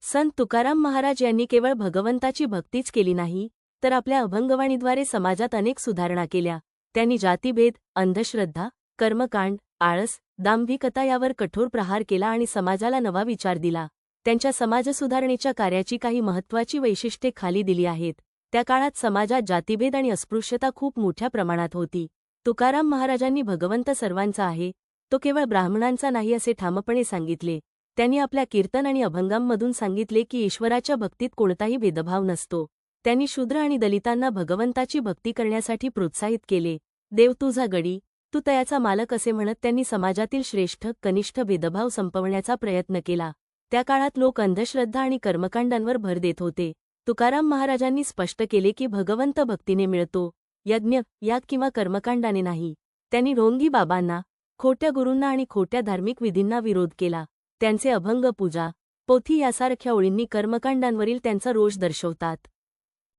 संत तुकाराम महाराज यांनी केवळ भगवंताची भक्तीच केली नाही, तर आपल्या अभंगवाणीद्वारे समाजात अनेक सुधारणा केल्या. त्यांनी जातीभेद, अंधश्रद्धा, कर्मकांड, आळस, दांभिकता यावर कठोर प्रहार केला आणि समाजाला नवा विचार दिला. त्यांच्या समाजसुधारणेच्या कार्याची काही महत्त्वाची वैशिष्ट्ये खाली दिली आहेत. त्या काळात समाजात जातीभेद आणि अस्पृश्यता खूप मोठ्या प्रमाणात होती. तुकाराम महाराजांनी भगवंत सर्वांचा आहे, तो केवळ ब्राह्मणांचा नाही असे ठामपणे सांगितले. त्यांनी आपल्या कीर्तन आणि अभंगांमधून सांगितले की ईश्वराच्या भक्तीत कोणताही भेदभाव नसतो. त्यांनी शूद्र आणि दलितांना भगवंताची भक्ती करण्यासाठी प्रोत्साहित केले. देव तुझा गडी, तू तयाचा मालक असे म्हणत त्यांनी समाजातील श्रेष्ठ कनिष्ठ भेदभाव संपवण्याचा प्रयत्न केला. त्या काळात लोक अंधश्रद्धा आणि कर्मकांडांवर भर देत होते. तुकाराम महाराजांनी स्पष्ट केले की भगवंत भक्तीने मिळतो, यज्ञ, याग किंवा कर्मकांडाने नाही. त्यांनी ढोंगी बाबांना, खोट्या गुरूंना आणि खोट्या धार्मिक विधींना विरोध केला. त्यांचे अभंग, पूजा, पोथी यासारख्या ओळींनी कर्मकांडांवरील त्यांचा रोष दर्शवतात.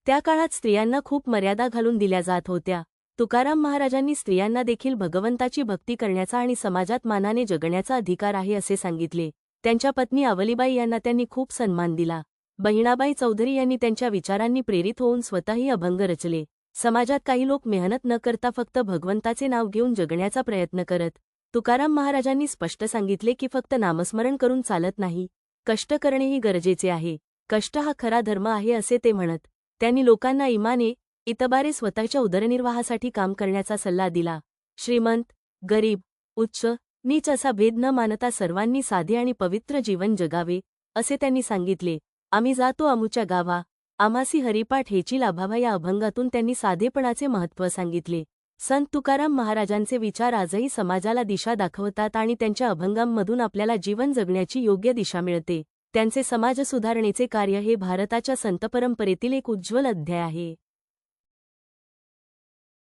त्या काळात स्त्रियांना खूप मर्यादा घालून दिल्या जात होत्या. तुकाराम महाराजांनी स्त्रियांना देखील भगवंताची भक्ती करण्याचा आणि समाजात मानाने जगण्याचा अधिकार आहे असे सांगितले. त्यांच्या पत्नी अवलीबाई यांना त्यांनी खूप सन्मान दिला. बहिणाबाई चौधरी यांनी त्यांच्या विचारांनी प्रेरित होऊन स्वतःही अभंग रचले. समाजात काही लोक मेहनत न करता फक्त भगवंताचे नाव घेऊन जगण्याचा प्रयत्न करत. तुकाराम महाराजांनी स्पष्ट सांगितले की फक्त नामस्मरण करून चालत नाही, कष्ट करणेही गरजेचे आहे. कष्ट हा खरा धर्म आहे असे ते म्हणत. त्यांनी लोकांना इमाने, इतबारे स्वतःच्या उदरनिर्वाहासाठी काम करण्याचा सल्ला दिला. श्रीमंत, गरीब, उच्च, नीच असा भेद न मानता सर्वांनी साधे आणि पवित्र जीवन जगावे असे त्यांनी सांगितले. आम्ही जातो अमुच्या गावा, आम्हासी हरिपाठ हेची लाभावा या अभंगातून त्यांनी साधेपणाचे महत्त्व सांगितले. संत तुकाराम महाराजांचे विचार आजही समाजाला दिशा दाखवतात आणि त्यांच्या अभंगांमधून आपल्याला जीवन जगण्याची योग्य दिशा मिळते. त्यांचे समाज सुधारणेचे कार्य हे भारताच्या संत परंपरेतील एक उज्ज्वल अध्याय आहे.